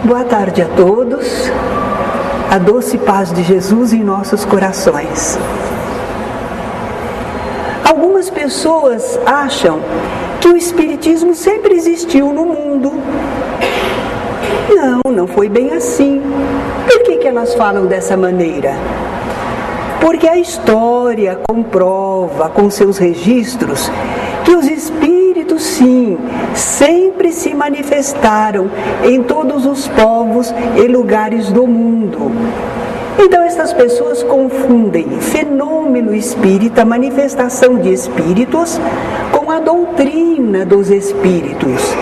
Boa tarde a todos, a doce paz de Jesus em nossos corações. Algumas pessoas acham que o Espiritismo sempre existiu no mundo. Não foi bem assim. Por que elas falam dessa maneira? Porque a história comprova com seus registros que os espíritos, sim, sempre se manifestaram em todos os povos e lugares do mundo. Então essas pessoas confundem fenômeno espírita, manifestação de espíritos, com a doutrina dos espíritos.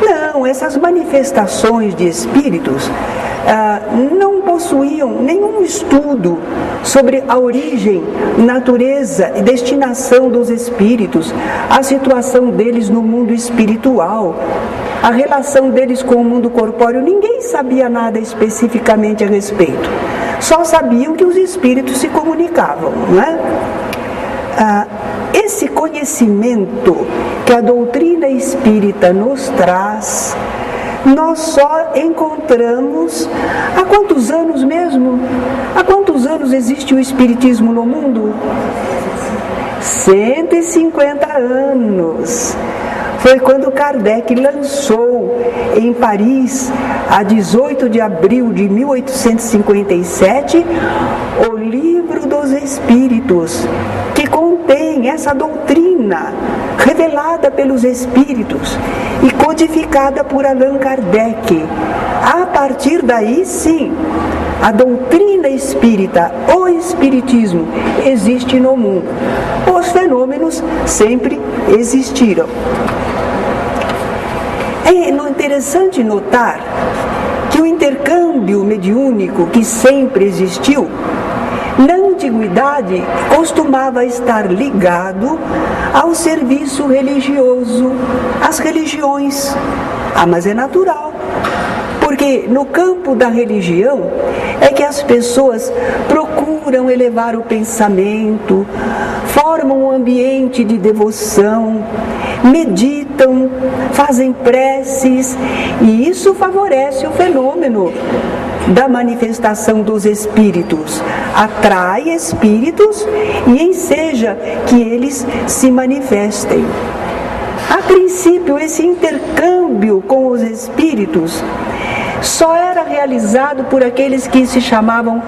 Não, essas manifestações de espíritos não possuíam nenhum estudo sobre a origem, natureza e destinação dos espíritos, a situação deles no mundo espiritual, a relação deles com o mundo corpóreo. Ninguém sabia nada especificamente a respeito. Só sabiam que os espíritos se comunicavam, não é? Esse conhecimento que a doutrina espírita nos traz, nós só encontramos há quantos anos mesmo? Há quantos anos existe o Espiritismo no mundo? 150 anos. Foi quando Kardec lançou em Paris, a 18 de abril de 1857, o Livro dos Espíritos, que contém essa doutrina revelada pelos Espíritos e codificada por Allan Kardec. A partir daí, sim, a doutrina espírita, o Espiritismo, existe no mundo. Os fenômenos sempre existiram. É interessante notar que o intercâmbio mediúnico que sempre existiu, na antiguidade, costumava estar ligado ao serviço religioso, às religiões. Mas é natural, porque no campo da religião é que as pessoas procuram elevar o pensamento, formam um ambiente de devoção, meditam, fazem preces, e isso favorece o fenômeno da manifestação dos espíritos, atrai espíritos e enseja que eles se manifestem. A princípio, esse intercâmbio com os espíritos só era realizado por aqueles que se chamavam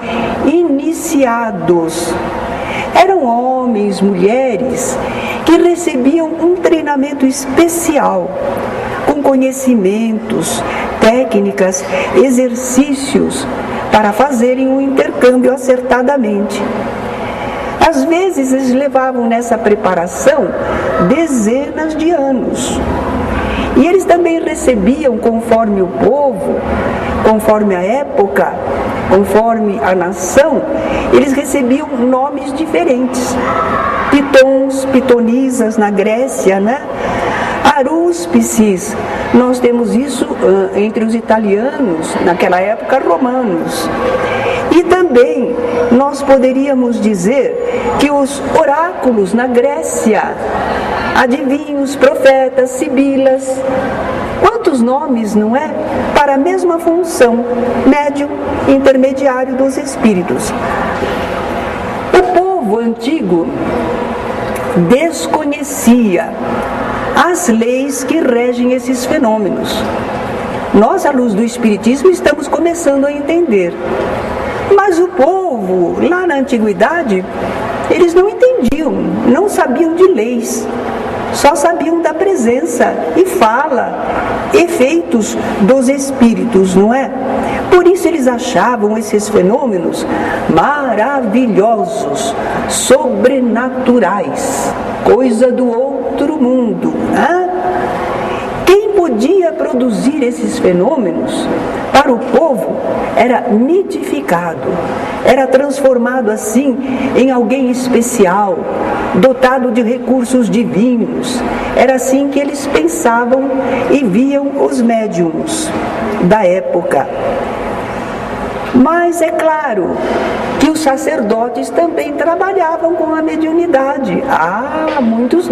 iniciados. Eram homens, mulheres, que recebiam um treinamento especial, com conhecimentos, técnicas, exercícios, para fazerem um intercâmbio acertadamente. Às vezes eles levavam nessa preparação dezenas de anos. E eles também recebiam, conforme o povo, conforme a época, conforme a nação, eles recebiam nomes diferentes. Pitons, pitonisas na Grécia, né? Arúspices, nós temos isso entre os italianos, naquela época romanos. E também nós poderíamos dizer que os oráculos na Grécia, adivinhos, profetas, sibilas, quantos nomes, não é? Para a mesma função, médium, intermediário dos espíritos. O povo antigo desconhecia as leis que regem esses fenômenos. Nós, à luz do Espiritismo, estamos começando a entender. Mas o povo, lá na antiguidade, eles não entendiam, não sabiam de leis, só sabiam da presença e fala, efeitos dos espíritos, não é? Por isso eles achavam esses fenômenos maravilhosos, sobrenaturais, coisa do outro mundo, né? Quem podia produzir esses fenômenos para o povo era mitificado, era transformado assim em alguém especial, dotado de recursos divinos. Era assim que eles pensavam e viam os médiums da época. Mas é claro que que os sacerdotes também trabalhavam com a mediunidade. Muitos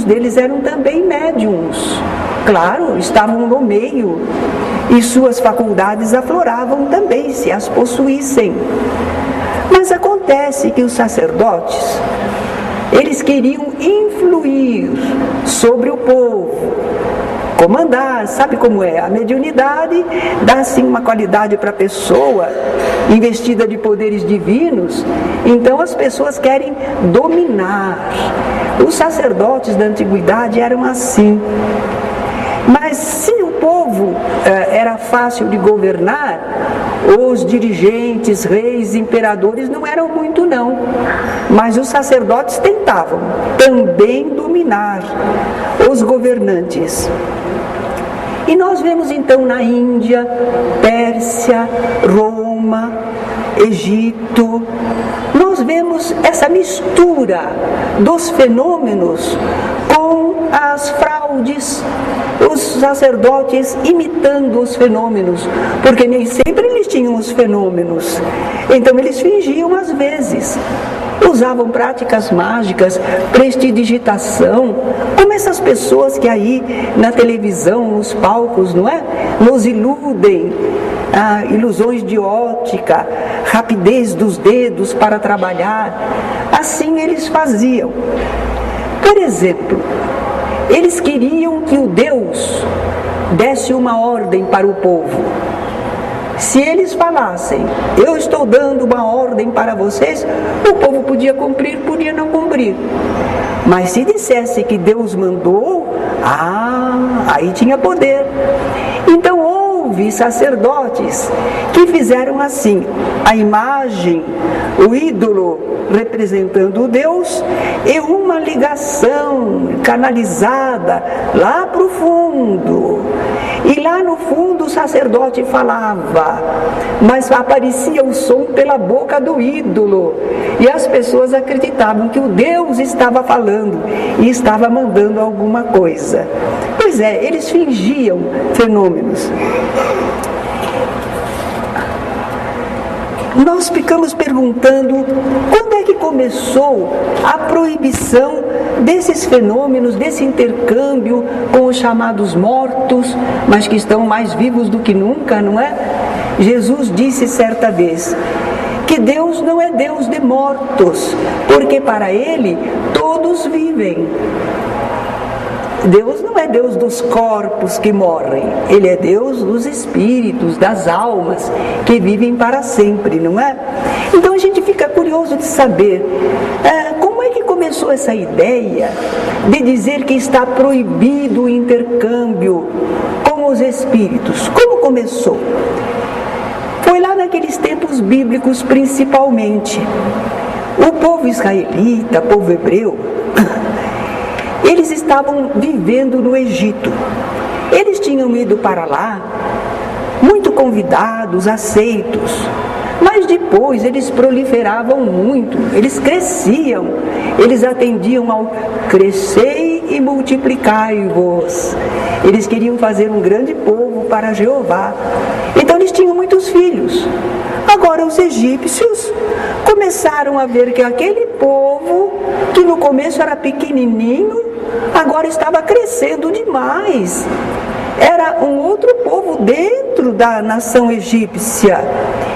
deles eram também médiuns. Claro, estavam no meio e suas faculdades afloravam também, se as possuíssem. Mas acontece que os sacerdotes, eles queriam influir sobre o povo, comandar. Sabe como é? A mediunidade dá assim uma qualidade para a pessoa, investida de poderes divinos. Então as pessoas querem dominar. Os sacerdotes da antiguidade eram assim. Mas se o povo era fácil de governar, os dirigentes, reis, imperadores não eram muito não. Mas os sacerdotes tentavam também dominar os governantes. E nós vemos então na Índia, Pérsia, Roma, Egito, nós vemos essa mistura dos fenômenos com as fraudes, os sacerdotes imitando os fenômenos, porque nem sempre eles tinham os fenômenos, então eles fingiam às vezes. Usavam práticas mágicas, prestidigitação, como essas pessoas que aí na televisão, nos palcos, não é? Nos iludem, ilusões de ótica, rapidez dos dedos para trabalhar. Assim eles faziam. Por exemplo, eles queriam que o Deus desse uma ordem para o povo. Se eles falassem, eu estou dando uma ordem para vocês, o povo podia cumprir, podia não cumprir. Mas se dissesse que Deus mandou, aí tinha poder. Então houve sacerdotes que fizeram assim, a imagem, o ídolo representando o Deus, e uma ligação canalizada lá para o fundo. E lá no fundo o sacerdote falava, mas aparecia o som pela boca do ídolo. E as pessoas acreditavam que o Deus estava falando e estava mandando alguma coisa. Pois é, eles fingiam fenômenos. Nós ficamos perguntando quando é que começou a proibição desses fenômenos, desse intercâmbio com os chamados mortos, mas que estão mais vivos do que nunca, não é? Jesus disse certa vez que Deus não é Deus de mortos, porque para Ele todos vivem. Deus não é Deus dos corpos que morrem, Ele é Deus dos espíritos, das almas que vivem para sempre, não é? Então a gente fica curioso de saber como é que começou essa ideia de dizer que está proibido o intercâmbio com os espíritos. Como começou? Foi lá naqueles tempos bíblicos principalmente. O povo israelita, povo hebreu, eles estavam vivendo no Egito. Eles tinham ido para lá, muito convidados, aceitos. Mas depois eles proliferavam muito, eles cresciam, eles atendiam ao crescei e multiplicai-vos. Eles queriam fazer um grande povo para Jeová. Então eles tinham muitos filhos. Agora os egípcios começaram a ver que aquele povo, que no começo era pequenininho, agora estava crescendo demais. Era um outro povo dentro da nação egípcia.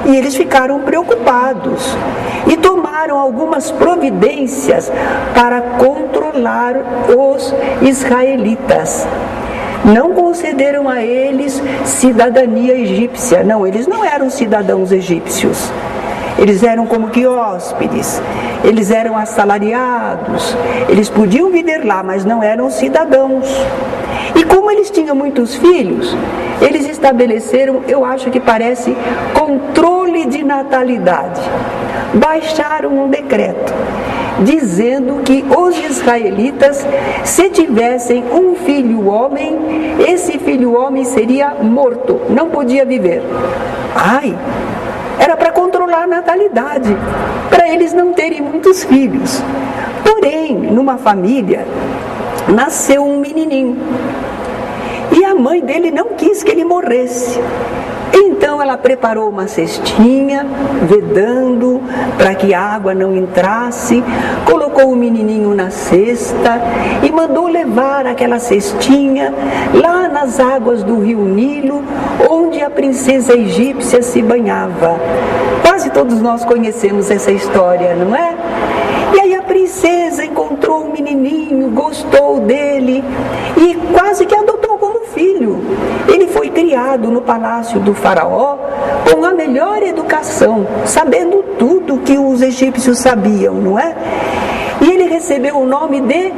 E eles ficaram preocupados e tomaram algumas providências para controlar os israelitas. Não concederam a eles cidadania egípcia. Não, eles não eram cidadãos egípcios. Eles eram como que hóspedes, eles eram assalariados, eles podiam viver lá, mas não eram cidadãos. E como eles tinham muitos filhos, eles estabeleceram, eu acho que parece, controle de natalidade. Baixaram um decreto, dizendo que os israelitas, se tivessem um filho homem, esse filho homem seria morto, não podia viver. Era para controlar a natalidade, para eles não terem muitos filhos. Porém, numa família, nasceu um menininho. E a a mãe dele não quis que ele morresse. Então ela preparou uma cestinha, vedando para que a água não entrasse, colocou o menininho na cesta e mandou levar aquela cestinha lá nas águas do rio Nilo, onde a princesa egípcia se banhava. Quase todos nós conhecemos essa história, não é? E aí a princesa encontrou o menininho, gostou dele e quase que adotou como filho. Ele foi criado no palácio do faraó com a melhor educação, sabendo tudo que os egípcios sabiam, não é? E ele recebeu o nome de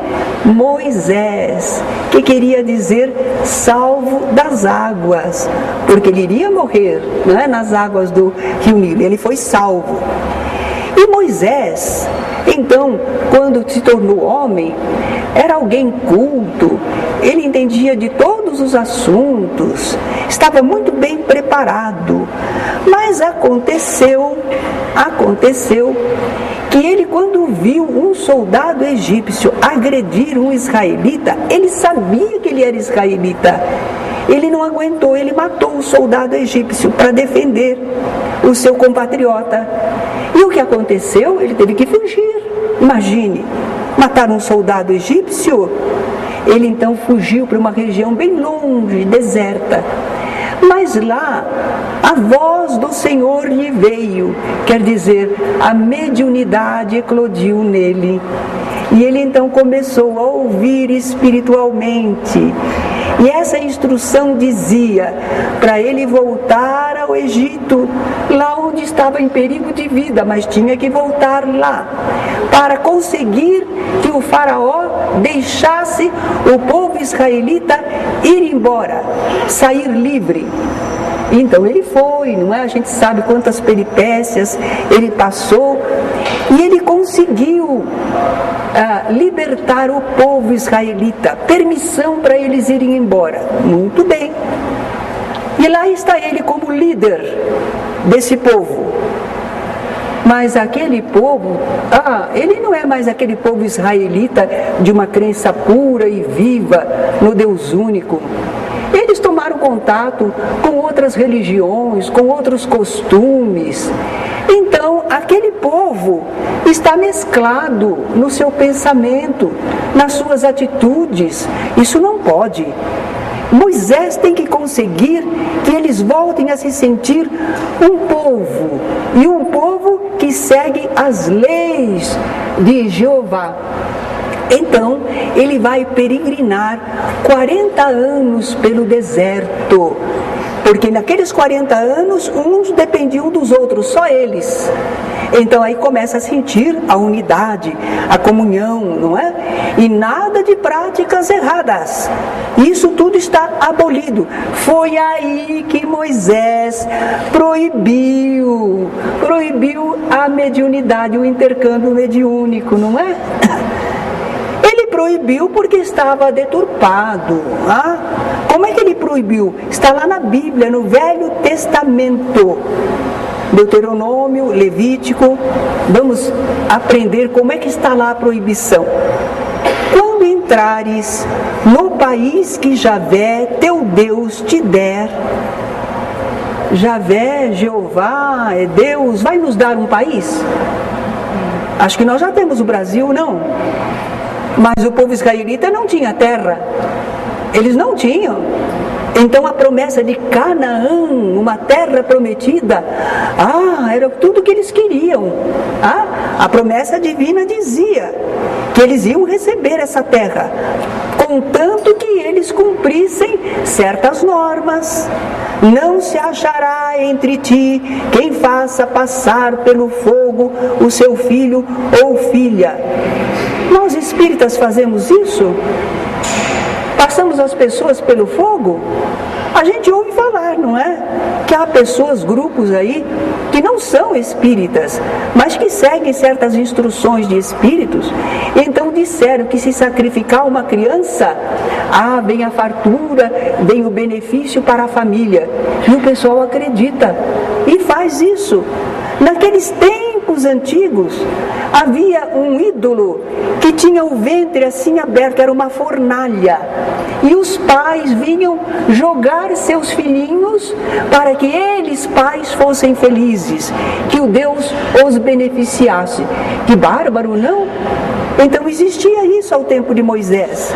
Moisés, que queria dizer salvo das águas, porque ele iria morrer, não é, nas águas do rio Nilo. Ele foi salvo. E Moisés, então, quando se tornou homem, era alguém culto, ele entendia de todos os assuntos, estava muito bem preparado. Mas aconteceu que ele, quando viu um soldado egípcio agredir um israelita, ele sabia que ele era israelita. Ele não aguentou, ele matou o soldado egípcio para defender o seu compatriota. E o que aconteceu? Ele teve que fugir. Imagine, matar um soldado egípcio. Ele então fugiu para uma região bem longe, deserta. Mas lá, a voz do Senhor lhe veio, quer dizer, a mediunidade eclodiu nele. E ele então começou a ouvir espiritualmente. E essa instrução dizia para ele voltar ao Egito, lá onde estava em perigo de vida, mas tinha que voltar lá, para conseguir que o faraó deixasse o povo israelita ir embora, sair livre. Então ele foi, não é? A gente sabe quantas peripécias ele passou e ele conseguiu libertar o povo israelita, permissão para eles irem embora. Muito bem. E lá está ele como líder desse povo. Mas aquele povo, ele não é mais aquele povo israelita de uma crença pura e viva no Deus único. Eles tomaram contato com outras religiões, com outros costumes. Então, aquele povo está mesclado no seu pensamento, nas suas atitudes. Isso não pode. Moisés tem que conseguir que eles voltem a se sentir um povo, e um povo que segue as leis de Jeová. Então, ele vai peregrinar 40 anos pelo deserto, porque naqueles 40 anos, uns dependiam dos outros, só eles. Então aí começa a sentir a unidade, a comunhão, não é? E nada de práticas erradas. Isso tudo está abolido. Foi aí que Moisés proibiu a mediunidade, o intercâmbio mediúnico, não é? Ele proibiu porque estava deturpado. Como é que ele proibiu? Está lá na Bíblia, no Velho Testamento. Deuteronômio, Levítico. Vamos aprender como é que está lá a proibição. Quando entrares no país que Javé, teu Deus, te der. Javé, Jeová, é Deus, vai nos dar um país? Acho que nós já temos o Brasil, não? Mas o povo israelita não tinha terra. Eles não tinham. Então a promessa de Canaã, uma terra prometida, era tudo que eles queriam. A promessa divina dizia que eles iam receber essa terra, contanto que eles cumprissem certas normas. Não se achará entre ti quem faça passar pelo fogo o seu filho ou filha. Nós espíritas fazemos isso? Passamos as pessoas pelo fogo? A gente ouve falar, não é? Que há pessoas, grupos aí, que não são espíritas, mas que seguem certas instruções de espíritos. Então disseram que se sacrificar uma criança, vem a fartura, vem o benefício para a família. E o pessoal acredita e faz isso. Naqueles tempos tempos antigos, havia um ídolo que tinha o ventre assim aberto, era uma fornalha. E os pais vinham jogar seus filhinhos para que eles, pais, fossem felizes, que o Deus os beneficiasse. Que bárbaro, não? Então existia isso ao tempo de Moisés.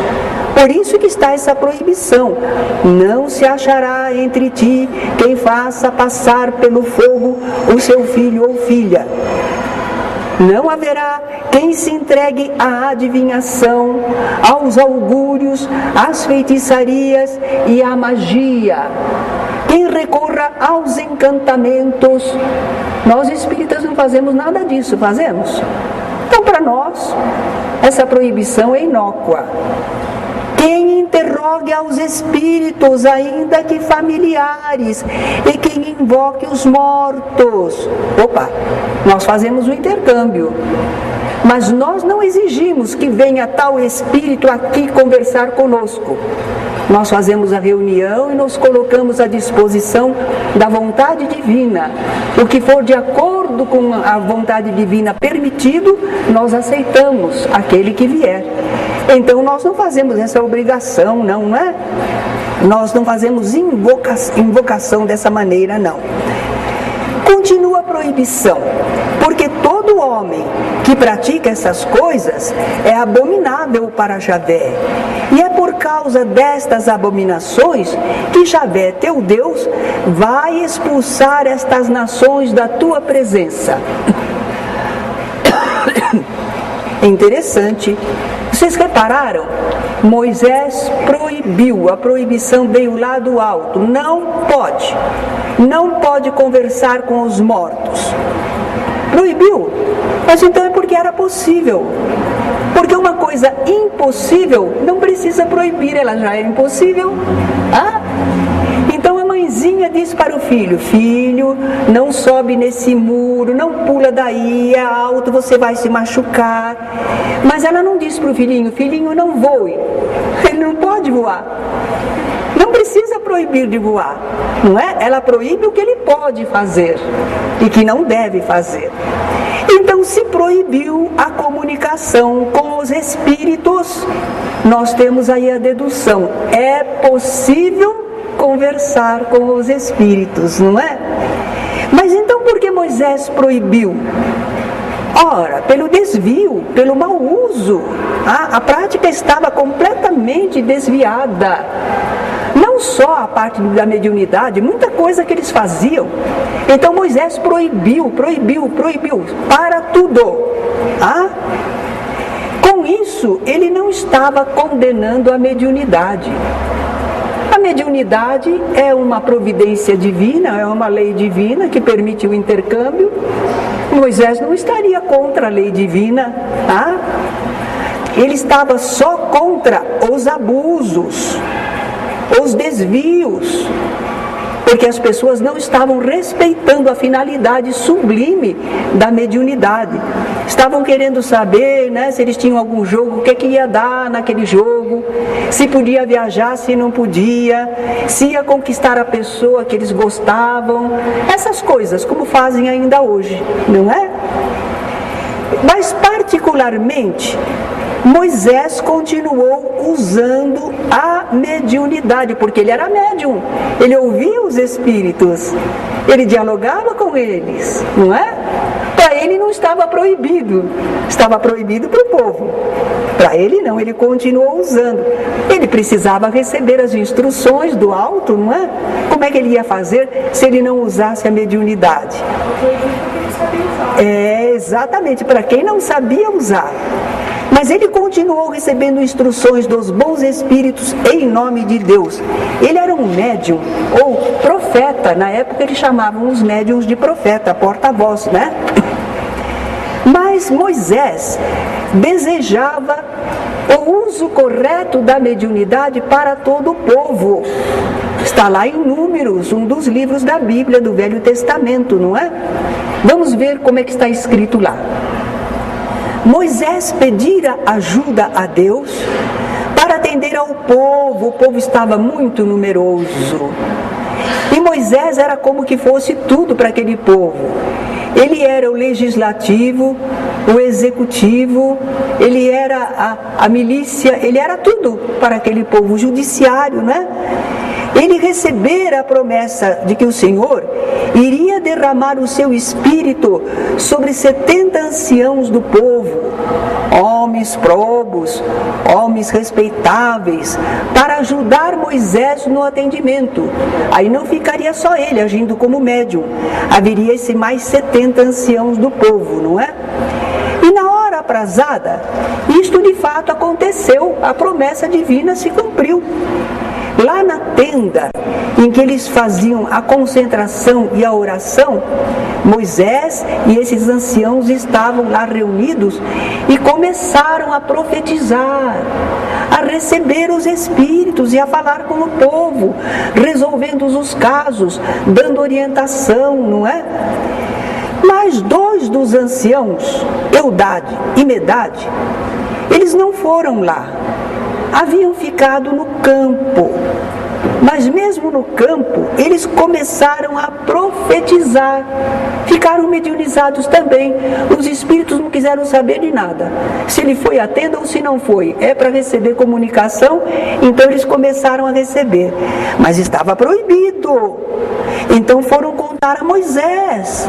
Por isso que está essa proibição. Não se achará entre ti quem faça passar pelo fogo o seu filho ou filha. Não haverá quem se entregue à adivinhação, aos augúrios, às feitiçarias e à magia. Quem recorra aos encantamentos. Nós espíritas não fazemos nada disso, fazemos? Então, para nós, essa proibição é inócua. Quem interrogue aos espíritos, ainda que familiares, e quem invoque os mortos. Opa, nós fazemos o intercâmbio. Mas nós não exigimos que venha tal espírito aqui conversar conosco. Nós fazemos a reunião e nos colocamos à disposição da vontade divina. O que for de acordo com a vontade divina permitido, nós aceitamos aquele que vier. Então nós não fazemos essa obrigação, não é? Nós não fazemos invocação dessa maneira, não. Continua a proibição, porque todo homem que pratica essas coisas é abominável para Javé. E é por causa destas abominações que Javé, teu Deus, vai expulsar estas nações da tua presença. É interessante. Vocês repararam? Moisés proibiu, a proibição veio lá do alto. Não pode conversar com os mortos. Proibiu, mas então é porque era possível. Porque uma coisa impossível não precisa proibir, ela já é impossível. Então a mãezinha diz para o filho: filho, não sobe nesse muro, não pula daí, é alto, você vai se machucar. Mas ela não diz para o filhinho: filhinho, não voe. Ele não pode voar. Não precisa proibir de voar, não é? Ela proíbe o que ele pode fazer e que não deve fazer. Então se proibiu a comunicação com os espíritos. Nós temos aí a dedução: é possível conversar com os espíritos, não é? Mas então por que Moisés proibiu? Ora, pelo desvio, pelo mau uso. A prática estava completamente desviada. Não só a parte da mediunidade, muita coisa que eles faziam. Então Moisés proibiu para tudo. Com isso, ele não estava condenando a mediunidade. A mediunidade é uma providência divina, é uma lei divina que permite o intercâmbio. Moisés não estaria contra a lei divina, Ele estava só contra os abusos, os desvios, porque as pessoas não estavam respeitando a finalidade sublime da mediunidade. Estavam querendo saber, se eles tinham algum jogo, o que ia dar naquele jogo, se podia viajar, se não podia, se ia conquistar a pessoa que eles gostavam, essas coisas, como fazem ainda hoje, não é? Mas particularmente, Moisés continuou usando a mediunidade, porque ele era médium, ele ouvia os espíritos, ele dialogava com eles, não é? Para ele não estava proibido, estava proibido para o povo. Para ele não, ele continuou usando. Ele precisava receber as instruções do alto, não é? Como é que ele ia fazer se ele não usasse a mediunidade? Exatamente, para quem não sabia usar. Mas ele continuou recebendo instruções dos bons espíritos em nome de Deus. Ele era um médium, ou profeta. Na época eles chamavam os médiums de profeta, porta-voz, né? Mas Moisés desejava o uso correto da mediunidade para todo o povo. Está lá em Números, um dos livros da Bíblia, do Velho Testamento, não é? Vamos ver como é que está escrito lá. Moisés pedira ajuda a Deus para atender ao povo. O povo estava muito numeroso. E Moisés era como que fosse tudo para aquele povo. Ele era o legislativo, o executivo, ele era a milícia, ele era tudo para aquele povo, o judiciário, né? Ele recebera a promessa de que o Senhor iria derramar o seu espírito sobre 70 anciãos do povo, homens probos, homens respeitáveis, para ajudar Moisés no atendimento. Aí não ficaria só ele agindo como médium, haveria esse mais 70 anciãos do povo, não é? E na hora aprazada, isto de fato aconteceu, a promessa divina se cumpriu. Lá na tenda em que eles faziam a concentração e a oração, Moisés e esses anciãos estavam lá reunidos e começaram a profetizar, a receber os espíritos e a falar com o povo, resolvendo os casos, dando orientação, não é? Mas 2 dos anciãos, Eldade e Medade, eles não foram lá. Haviam ficado no campo, mas mesmo no campo, eles começaram a profetizar, ficaram mediunizados também. Os espíritos não quiseram saber de nada, se ele foi à tenda ou se não foi, é para receber comunicação, então eles começaram a receber, mas estava proibido. Então foram contar a Moisés.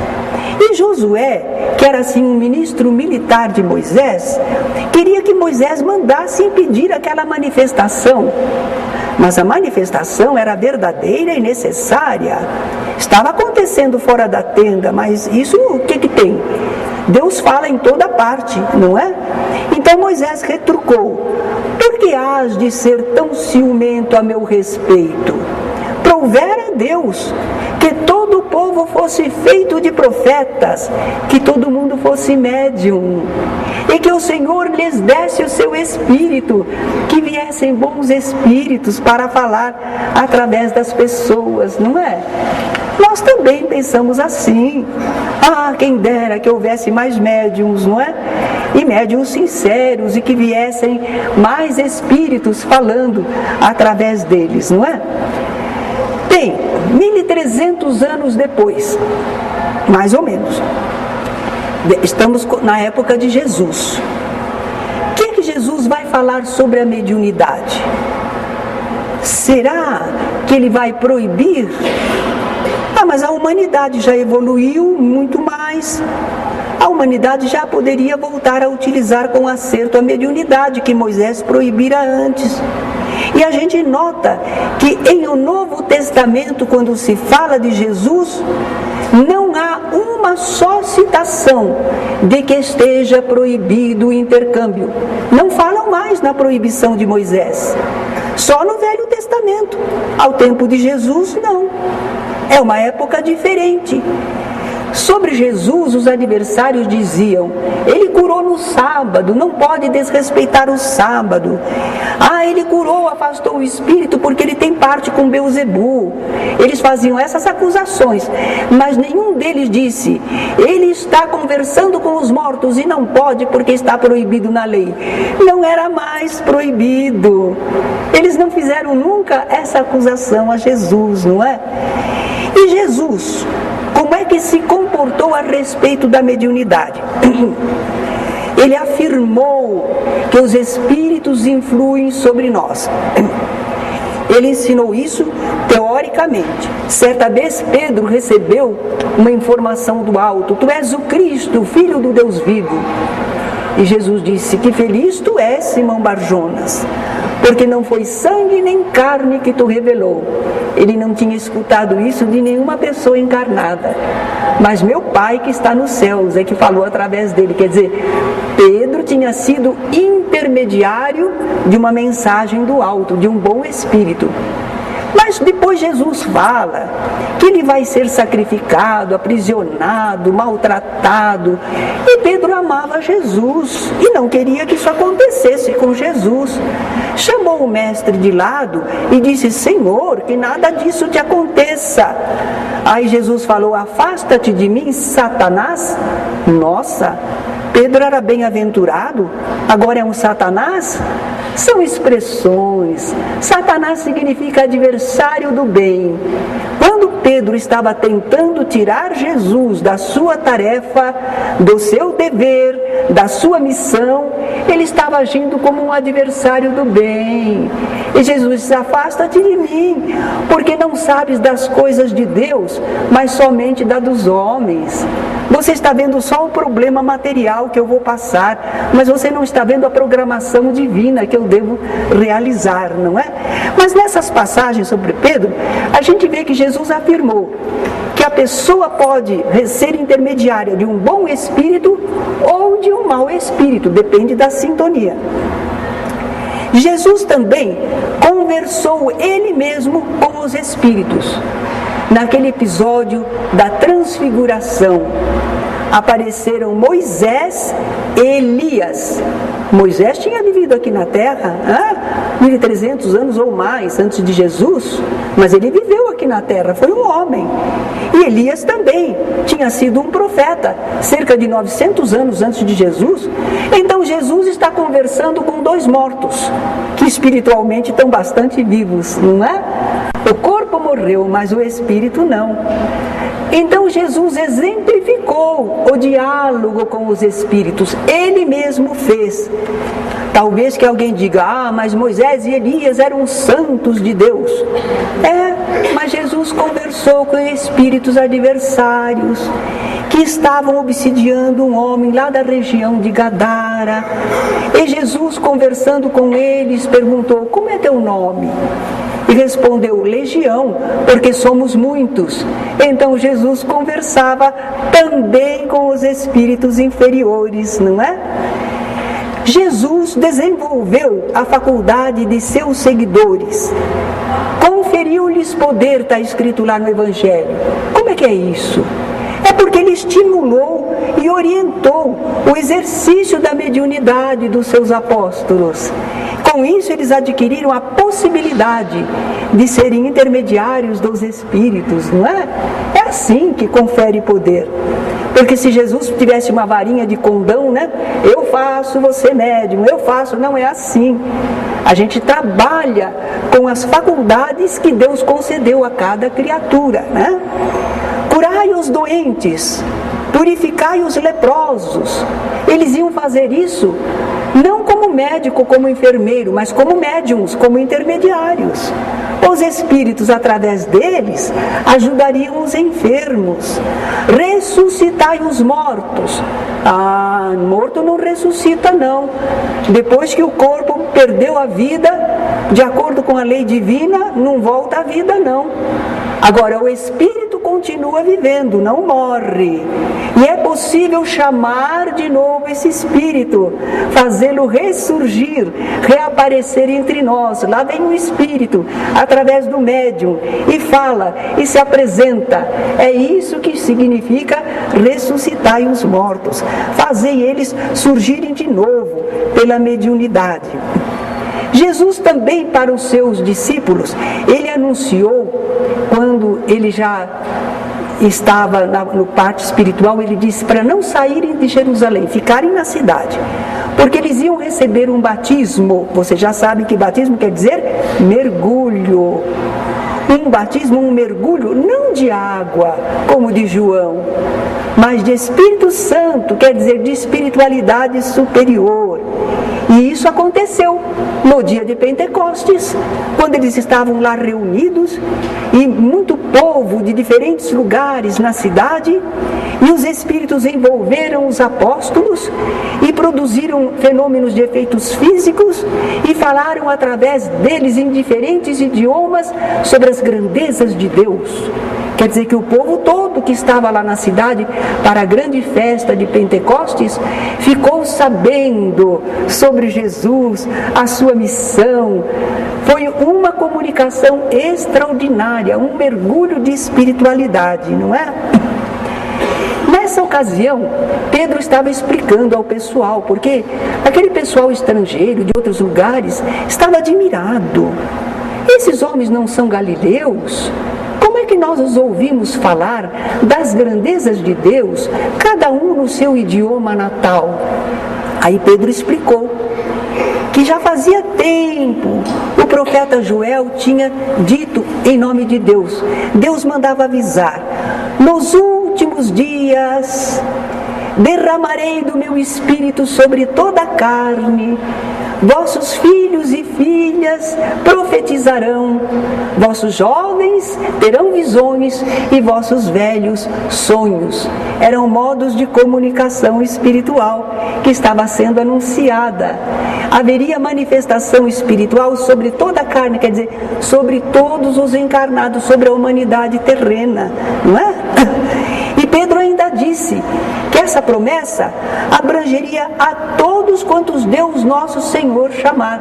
E Josué, que era assim um ministro militar de Moisés, queria que Moisés mandasse impedir aquela manifestação. Mas a manifestação era verdadeira e necessária. Estava acontecendo fora da tenda, mas isso o que tem? Deus fala em toda parte, não é? Então Moisés retrucou: por que hás de ser tão ciumento a meu respeito? Provera a Deus que todo o povo fosse feito de profetas, que todo mundo fosse médium, e que o Senhor lhes desse o seu espírito, que viessem bons espíritos para falar através das pessoas, não é? Nós também pensamos assim: ah, quem dera que houvesse mais médiums, não é? E médiums sinceros, e que viessem mais espíritos falando através deles, não é? Bem, 1300 anos depois, mais ou menos, estamos na época de Jesus. O que Jesus vai falar sobre a mediunidade? Será que ele vai proibir? Ah, mas a humanidade já evoluiu muito mais. A humanidade já poderia voltar a utilizar com acerto a mediunidade que Moisés proibira antes. E a gente nota que em o Novo Testamento, quando se fala de Jesus, não há uma só citação de que esteja proibido o intercâmbio. Não falam mais na proibição de Moisés. Só no Velho Testamento. Ao tempo de Jesus, não. É uma época diferente. Sobre Jesus, os adversários diziam: ele curou no sábado, não pode desrespeitar o sábado. Ah, ele curou, afastou o espírito porque ele tem parte com Beelzebu. Eles faziam essas acusações, mas nenhum deles disse: ele está conversando com os mortos e não pode porque está proibido na lei. Não era mais proibido. Eles não fizeram nunca essa acusação a Jesus, não é? E Jesus, como é que se comportou a respeito da mediunidade? Ele afirmou que os espíritos influem sobre nós. Ele ensinou isso teoricamente. Certa vez Pedro recebeu uma informação do alto: tu és o Cristo, filho do Deus vivo. E Jesus disse: que feliz tu és, Simão Barjonas, porque não foi sangue nem carne que tu revelou. Ele não tinha escutado isso de nenhuma pessoa encarnada, mas meu Pai que está nos céus é que falou através dele. Quer dizer, Pedro tinha sido intermediário de uma mensagem do alto, de um bom espírito. Mas depois Jesus fala que ele vai ser sacrificado, aprisionado, maltratado. E Pedro amava Jesus e não queria que isso acontecesse com Jesus. Chamou o mestre de lado e disse: Senhor, que nada disso te aconteça. Aí Jesus falou: afasta-te de mim, Satanás. Nossa, Pedro era bem-aventurado, agora é um Satanás? são expressões. Satanás significa adversário do bem. Quando Pedro estava tentando tirar Jesus da sua tarefa, do seu dever, da sua missão, ele estava agindo como um adversário do bem. E Jesus diz: afasta-te de mim, porque não sabes das coisas de Deus, mas somente das dos homens. Você está vendo só o problema material que eu vou passar, mas você não está vendo a programação divina que eu devo realizar, não é? Mas nessas passagens sobre Pedro, a gente vê que Jesus afirmou que a pessoa pode ser intermediária de um bom espírito ou de um mau espírito, depende da sintonia. Jesus também conversou ele mesmo com os espíritos. Naquele episódio da transfiguração, apareceram Moisés e Elias. Moisés tinha vivido aqui na terra 1.300 anos ou mais antes de Jesus, mas ele viveu aqui na terra, foi um homem. E Elias também tinha sido um profeta, cerca de 900 anos antes de Jesus. Então Jesus está conversando com dois mortos, que espiritualmente estão bastante vivos, não é? O corpo morreu, mas o espírito não. Então Jesus exemplificou o diálogo com os espíritos, ele mesmo fez. Talvez que alguém diga: mas Moisés e Elias eram santos de Deus. Mas Jesus conversou com espíritos adversários que estavam obsidiando um homem lá da região de Gadara. E Jesus, conversando com eles, perguntou: como é teu nome? E respondeu: Legião, porque somos muitos. Então Jesus conversava também com os espíritos inferiores, não é? Jesus desenvolveu a faculdade de seus seguidores, conferiu-lhes poder, está escrito lá no Evangelho. Como é que é isso? É porque ele estimulou e orientou o exercício da mediunidade dos seus apóstolos. Com isso, eles adquiriram a possibilidade de serem intermediários dos espíritos, não é? É assim que confere poder. Porque se Jesus tivesse uma varinha de condão, né? Eu faço, você médium, eu faço, não é assim. A gente trabalha com as faculdades que Deus concedeu a cada criatura, né? Curai os doentes, purificai os leprosos. Eles iam fazer isso não como médico, como enfermeiro, mas como médiums, como intermediários. Os espíritos, através deles, ajudariam os enfermos. Ressuscitai os mortos. Morto não ressuscita, não. Depois que o corpo perdeu a vida, de acordo com a lei divina, não volta à vida, não. Agora, o espírito continua vivendo, não morre. E é possível chamar de novo esse espírito, fazê-lo ressurgir, reaparecer entre nós. Lá vem o espírito, através do médium, e fala, e se apresenta. É isso que significa ressuscitar os mortos. Fazei eles surgirem de novo pela mediunidade. Jesus também, para os seus discípulos, ele anunciou, quando ele já estava no parte espiritual, ele disse para não saírem de Jerusalém, ficarem na cidade, porque eles iam receber um batismo. Você já sabe que batismo quer dizer mergulho. Um batismo, um mergulho, não de água, como de João, mas de Espírito Santo, quer dizer de espiritualidade superior. E isso aconteceu no dia de Pentecostes, quando eles estavam lá reunidos, e muito povo de diferentes lugares na cidade, e os Espíritos envolveram os apóstolos e produziram fenômenos de efeitos físicos e falaram através deles em diferentes idiomas sobre as grandezas de Deus. Quer dizer que o povo todo que estava lá na cidade para a grande festa de Pentecostes ficou sabendo sobre Jesus, a sua missão. Foi uma comunicação extraordinária, um mergulho de espiritualidade, não é? Nessa ocasião, Pedro estava explicando ao pessoal, porque aquele pessoal estrangeiro de outros lugares estava admirado. Esses homens não são galileus? Como é que nós os ouvimos falar das grandezas de Deus, cada um no seu idioma natal? Aí Pedro explicou que já fazia tempo o profeta Joel tinha dito em nome de Deus. Deus mandava avisar: nos últimos dias derramarei do meu espírito sobre toda a carne. Vossos filhos e filhas profetizarão, vossos jovens terão visões e vossos velhos sonhos. Eram modos de comunicação espiritual que estava sendo anunciada. Haveria manifestação espiritual sobre toda a carne, quer dizer, sobre todos os encarnados, sobre a humanidade terrena, não é? E Pedro ainda disse que essa promessa abrangeria a todos quantos Deus nosso Senhor chamar.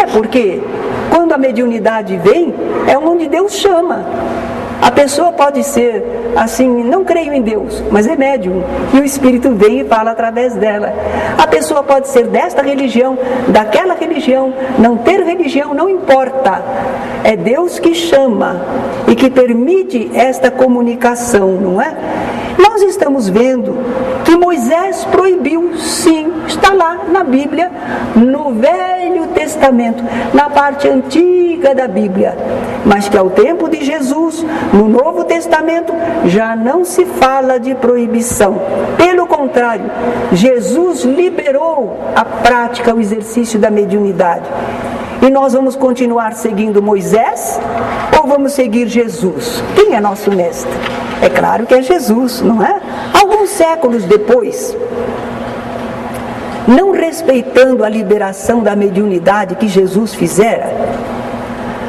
É porque quando a mediunidade vem, é onde Deus chama. A pessoa pode ser assim, não creio em Deus, mas é médium, e o Espírito vem e fala através dela. A pessoa pode ser desta religião, daquela religião, não ter religião, não importa. É Deus que chama e que permite esta comunicação, não é? Nós estamos vendo que Moisés proibiu, sim, está lá na Bíblia, no Velho Testamento, na parte antiga da Bíblia, mas que ao tempo de Jesus, no Novo Testamento, já não se fala de proibição. Pelo contrário, Jesus liberou a prática, o exercício da mediunidade. E nós vamos continuar seguindo Moisés ou vamos seguir Jesus? Quem é nosso mestre? É claro que é Jesus, não é? Alguns séculos depois, não respeitando a liberação da mediunidade que Jesus fizera,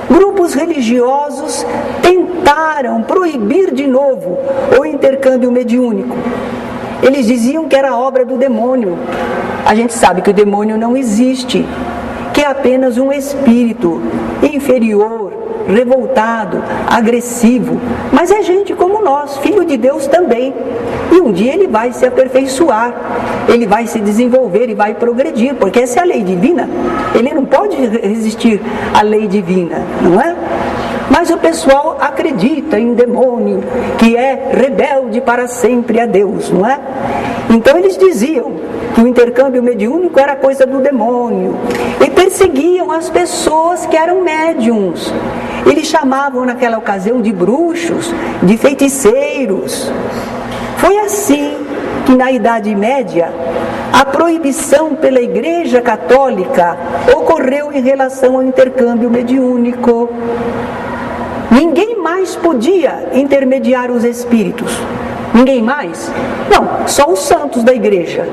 grupos religiosos tentaram proibir de novo o intercâmbio mediúnico. Eles diziam que era obra do demônio. A gente sabe que o demônio não existe, que é apenas um espírito inferior, revoltado, agressivo, mas é gente como nós, filho de Deus também. E um dia ele vai se aperfeiçoar, ele vai se desenvolver e vai progredir, porque essa é a lei divina, ele não pode resistir à lei divina, não é? Mas o pessoal acredita em demônio, que é rebelde para sempre a Deus, não é? Então eles diziam que o intercâmbio mediúnico era coisa do demônio e perseguiam as pessoas que eram médiums. Eles chamavam naquela ocasião de bruxos, de feiticeiros. Foi assim que na Idade Média a proibição pela Igreja Católica ocorreu em relação ao intercâmbio mediúnico. Ninguém mais podia intermediar os espíritos. Ninguém mais? Não, só os santos da igreja.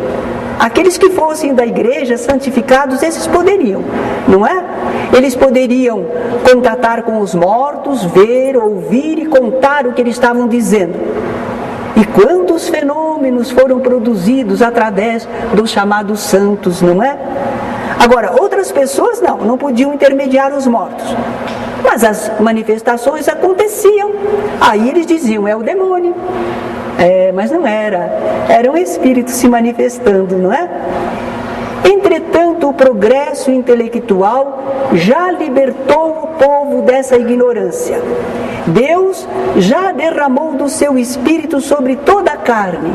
Aqueles que fossem da igreja, santificados, esses poderiam, não é? Eles poderiam contatar com os mortos, ver, ouvir e contar o que eles estavam dizendo. E quantos fenômenos foram produzidos através dos chamados santos, não é? Agora, outras pessoas não podiam intermediar os mortos. Mas as manifestações aconteciam. Aí eles diziam, é o demônio. Mas não era. Era um espírito se manifestando, não é? Entretanto, o progresso intelectual já libertou o povo dessa ignorância. Deus já derramou do seu espírito sobre toda a carne.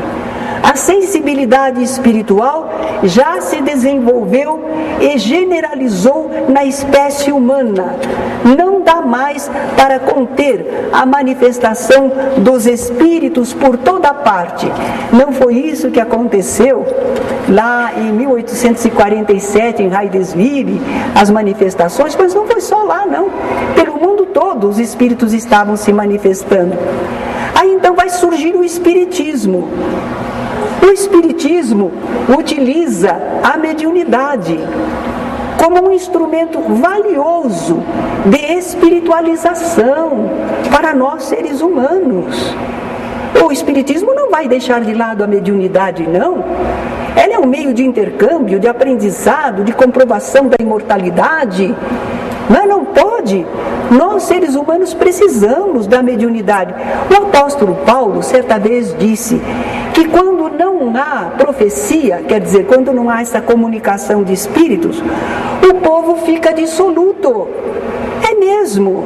A sensibilidade espiritual já se desenvolveu e generalizou na espécie humana. Não dá mais para conter a manifestação dos espíritos por toda parte. Não foi isso que aconteceu lá em 1847 em Heidesville, as manifestações, mas não foi só lá não. Pelo mundo todo os espíritos estavam se manifestando. Aí então vai surgir o espiritismo. O espiritismo utiliza a mediunidade como um instrumento valioso de espiritualização para nós seres humanos. O espiritismo não vai deixar de lado a mediunidade, não. Ela é um meio de intercâmbio, de aprendizado, de comprovação da imortalidade. Mas não pode. Nós, seres humanos, precisamos da mediunidade. O apóstolo Paulo, certa vez, disse que quando não há profecia, quer dizer, quando não há essa comunicação de espíritos, o povo fica dissoluto. É mesmo. mesmo,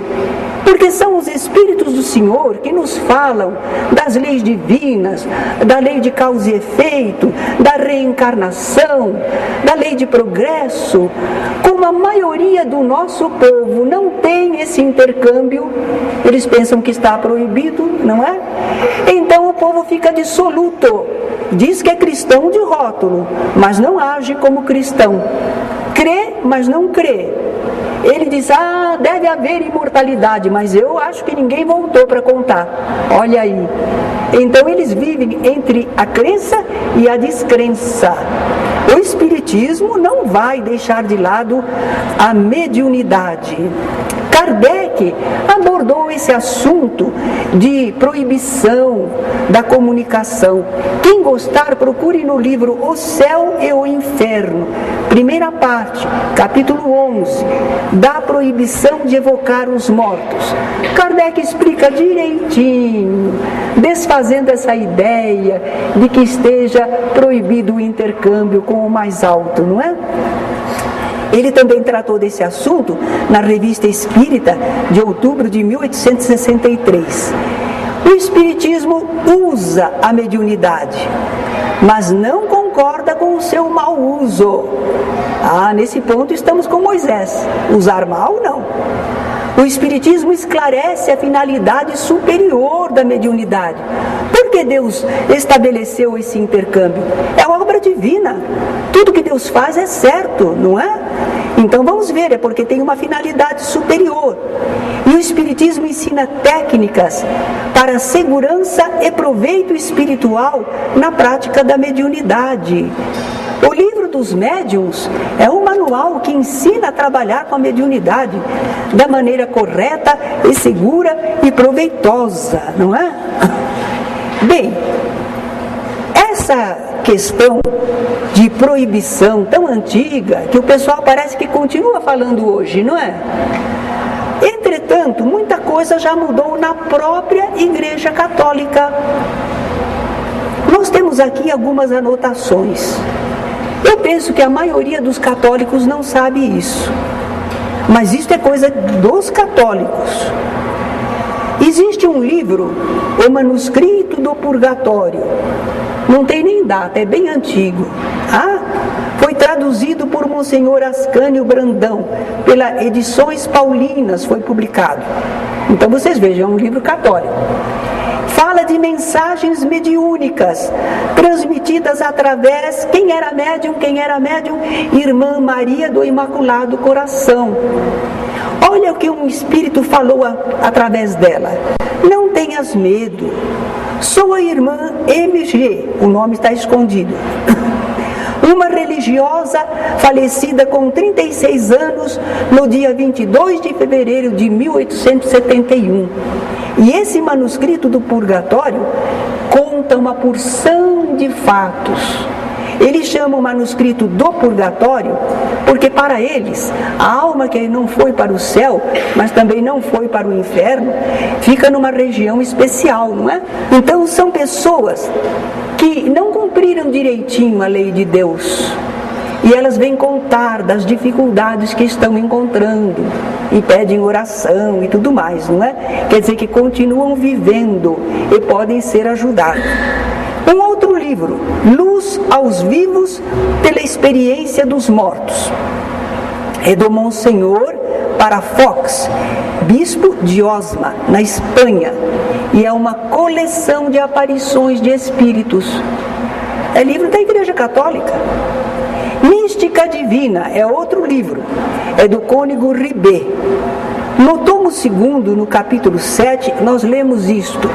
porque são os Espíritos do Senhor que nos falam das leis divinas, da lei de causa e efeito, da reencarnação, da lei de progresso. Como a maioria do nosso povo não tem esse intercâmbio, eles pensam que está proibido, não é? Então o povo fica dissoluto, diz que é cristão de rótulo, mas não age como cristão, crê, mas não crê. Ele diz, deve haver imortalidade, mas eu acho que ninguém voltou para contar. Olha aí. Então eles vivem entre a crença e a descrença. O Espiritismo não vai deixar de lado a mediunidade. Kardec abordou esse assunto de proibição da comunicação. Quem gostar, procure no livro O Céu e o Inferno, primeira parte, capítulo 11, da proibição de evocar os mortos. Kardec explica direitinho, desfazendo essa ideia de que esteja proibido o intercâmbio com o mais alto, não é? Ele também tratou desse assunto na Revista Espírita de outubro de 1863. O Espiritismo usa a mediunidade, mas não concorda com o seu mau uso. Nesse ponto estamos com Moisés. Usar mal, não. O Espiritismo esclarece a finalidade superior da mediunidade. Por que Deus estabeleceu esse intercâmbio? É obra divina. Tudo que Deus faz é certo, não é? Então vamos ver, é porque tem uma finalidade superior. E o Espiritismo ensina técnicas para segurança e proveito espiritual na prática da mediunidade. O livro dos médiuns é um manual que ensina a trabalhar com a mediunidade da maneira correta e segura e proveitosa, não é? Bem, essa questão de proibição tão antiga que o pessoal parece que continua falando hoje, não é? Entretanto, muita coisa já mudou na própria Igreja Católica. Nós temos aqui algumas anotações. Eu penso que a maioria dos católicos não sabe isso, mas isso é coisa dos católicos. Existe um livro, O Manuscrito do Purgatório. Não tem nem data, é bem antigo. Foi traduzido por Monsenhor Ascânio Brandão, pela Edições Paulinas, foi publicado. Então vocês vejam, é um livro católico. Fala de mensagens mediúnicas, transmitidas através, quem era médium? Irmã Maria do Imaculado Coração. Olha o que um espírito falou através dela. Não tenhas medo. Sou a irmã MG, o nome está escondido. Uma religiosa falecida com 36 anos no dia 22 de fevereiro de 1871. E esse manuscrito do Purgatório conta uma porção de fatos. Eles chamam o manuscrito do Purgatório porque para eles a alma que não foi para o céu, mas também não foi para o inferno, fica numa região especial, não é? Então são pessoas que não cumpriram direitinho a lei de Deus. E elas vêm contar das dificuldades que estão encontrando e pedem oração e tudo mais, não é? Quer dizer que continuam vivendo e podem ser ajudados. Um outro livro, Luz aos Vivos pela Experiência dos Mortos, é do Monsenhor Palafox, bispo de Osma, na Espanha, e é uma coleção de aparições de espíritos. É livro da Igreja Católica. Mística Divina é outro livro, é do cônego Ribet. No tomo 2, no capítulo 7, nós lemos isto: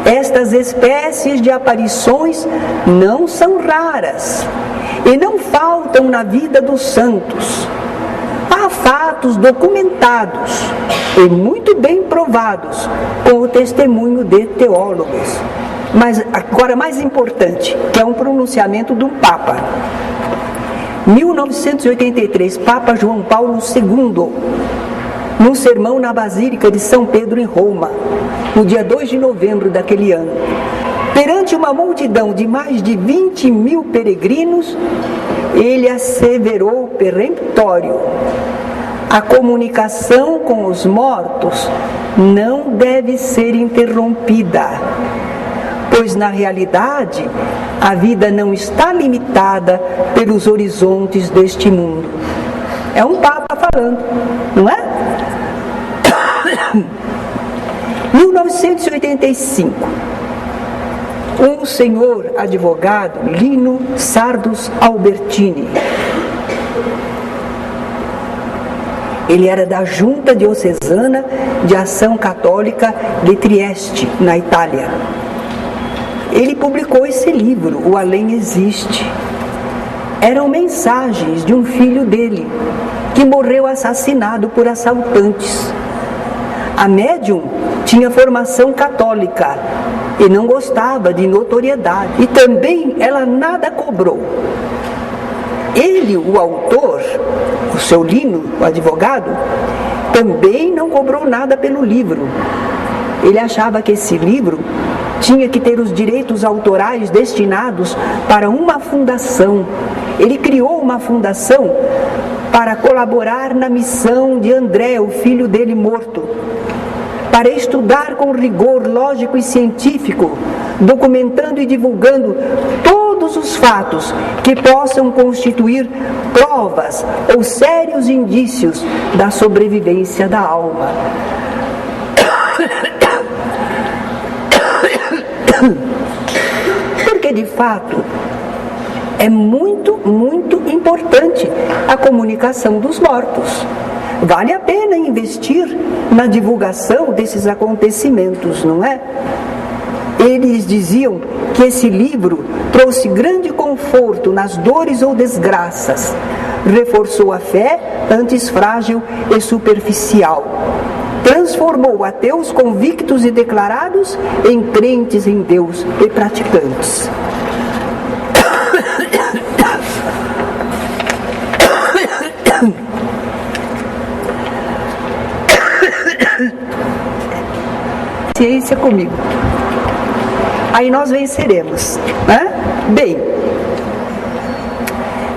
estas espécies de aparições não são raras e não faltam na vida dos santos. Há fatos documentados e muito bem provados com o testemunho de teólogos. Mas agora mais importante, que é um pronunciamento do Papa. 1983, Papa João Paulo II, num sermão na Basílica de São Pedro em Roma, no dia 2 de novembro daquele ano. Perante uma multidão de mais de 20.000 peregrinos, ele asseverou peremptório: A comunicação com os mortos não deve ser interrompida, pois na realidade a vida não está limitada pelos horizontes deste mundo. É um Papa falando, não é? 1985, um senhor advogado, Lino Sardos Albertini, ele era da Junta Diocesana de Ação Católica de Trieste, na Itália. Ele publicou esse livro, O Além Existe. Eram mensagens de um filho dele, que morreu assassinado por assaltantes. A médium tinha formação católica e não gostava de notoriedade. E também ela nada cobrou. Ele, o autor, o seu Lino, o advogado, também não cobrou nada pelo livro. Ele achava que esse livro tinha que ter os direitos autorais destinados para uma fundação. Ele criou uma fundação para colaborar na missão de André, o filho dele morto, para estudar com rigor lógico e científico, documentando e divulgando todos os fatos que possam constituir provas ou sérios indícios da sobrevivência da alma. Porque, de fato, é muito, muito importante a comunicação dos mortos. Vale a pena investir na divulgação desses acontecimentos, não é? Eles diziam que esse livro trouxe grande conforto nas dores ou desgraças, reforçou a fé, antes frágil e superficial, transformou ateus convictos e declarados em crentes em Deus e praticantes. Ciência comigo. Aí nós venceremos, né? Bem,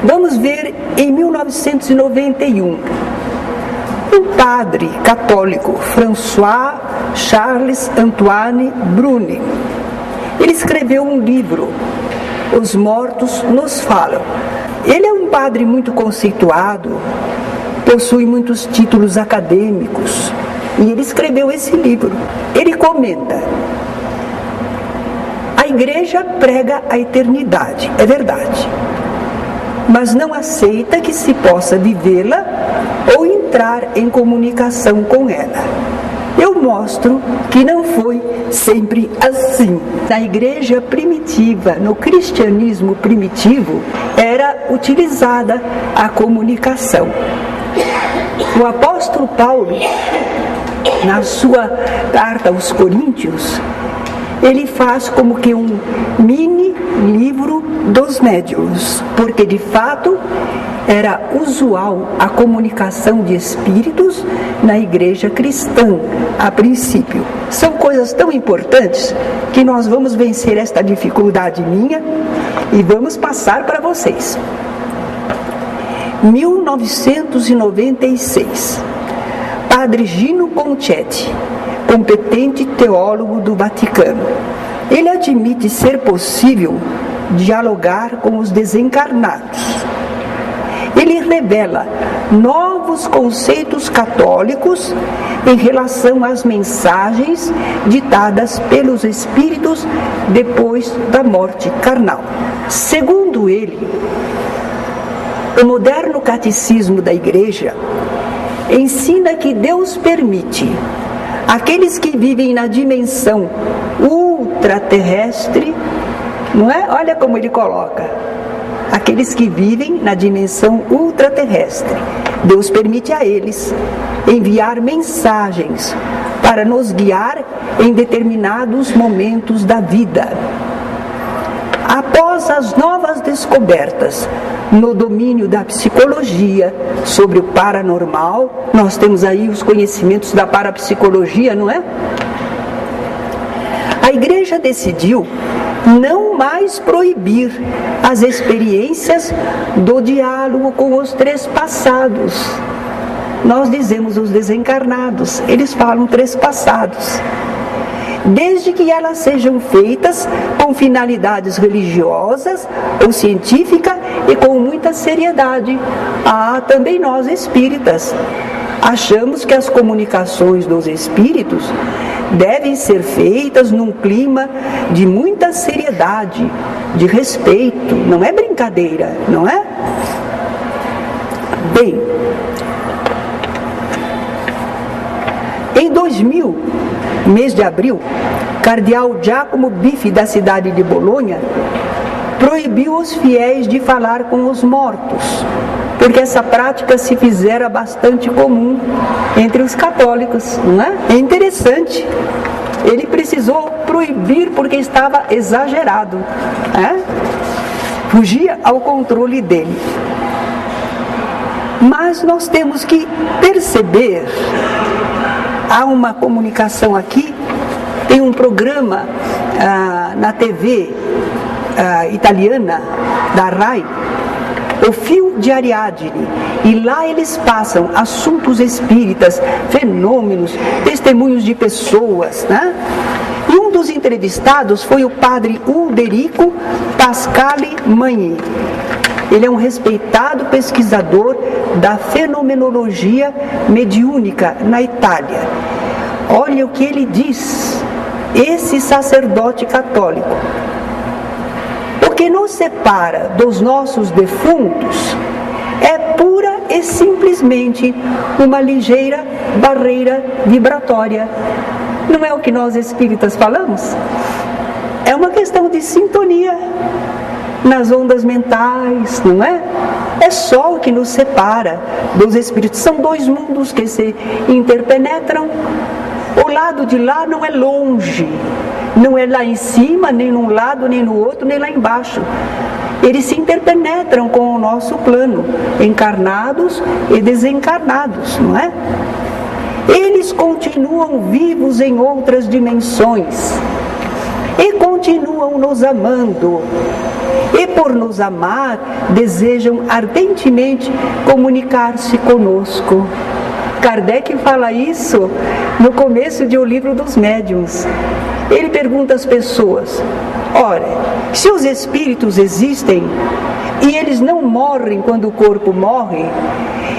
vamos ver em 1991, um padre católico, François Charles Antoine Bruni. Ele escreveu um livro, Os Mortos Nos Falam. Ele é um padre muito conceituado, possui muitos títulos acadêmicos, e ele escreveu esse livro. Ele comenta: a igreja prega a eternidade, é verdade, mas não aceita que se possa vivê-la ou entrar em comunicação com ela. Eu mostro que não foi sempre assim. Na igreja primitiva, no cristianismo primitivo, era utilizada a comunicação. O apóstolo Paulo, na sua carta aos Coríntios, ele faz como que um mini livro dos médiuns, porque de fato era usual a comunicação de espíritos na igreja cristã, a princípio. São coisas tão importantes que nós vamos vencer esta dificuldade minha e vamos passar para vocês. 1996, Padre Gino Concetti, competente teólogo do Vaticano, ele admite ser possível dialogar com os desencarnados. Ele revela novos conceitos católicos em relação às mensagens ditadas pelos espíritos depois da morte carnal. Segundo ele, o moderno catecismo da Igreja ensina que Deus permite aqueles que vivem na dimensão ultraterrestre, não é? Olha como ele coloca: aqueles que vivem na dimensão ultraterrestre, Deus permite a eles enviar mensagens para nos guiar em determinados momentos da vida. Após as novas descobertas no domínio da psicologia sobre o paranormal, nós temos aí os conhecimentos da parapsicologia, não é? A Igreja decidiu não mais proibir as experiências do diálogo com os trespassados. nós dizemos os desencarnados, eles falam trespassados. Desde que elas sejam feitas com finalidades religiosas ou científicas e com muita seriedade. Também nós espíritas achamos que as comunicações dos espíritos devem ser feitas num clima de muita seriedade, de respeito, não é brincadeira, não é? Bem, em 2000, mês de abril, cardeal Giacomo Biffi, da cidade de Bolonha, proibiu os fiéis de falar com os mortos, porque essa prática se fizera bastante comum entre os católicos, não é? É interessante. Ele precisou proibir porque estava exagerado, fugia ao controle dele. Mas nós temos que perceber, há uma comunicação aqui, tem um programa na TV italiana, da RAI, o Fio de Ariadne, e lá eles passam assuntos espíritas, fenômenos, testemunhos de pessoas, né? E um dos entrevistados foi o padre Ulderico Pascali Magni. Ele é um respeitado pesquisador da fenomenologia mediúnica na Itália. Olha o que ele diz, esse sacerdote católico. O que nos separa dos nossos defuntos é pura e simplesmente uma ligeira barreira vibratória. Não é o que nós espíritas falamos? É uma questão de sintonia nas ondas mentais, não é? É só o que nos separa dos espíritos. São dois mundos que se interpenetram. O lado de lá não é longe, não é lá em cima, nem num lado, nem no outro, nem lá embaixo. Eles se interpenetram com o nosso plano, encarnados e desencarnados, não é? Eles continuam vivos em outras dimensões e continuam nos amando. E por nos amar, desejam ardentemente comunicar-se conosco. Kardec fala isso no começo de O Livro dos Médiuns. Ele pergunta às pessoas: ora, se os espíritos existem e eles não morrem quando o corpo morre,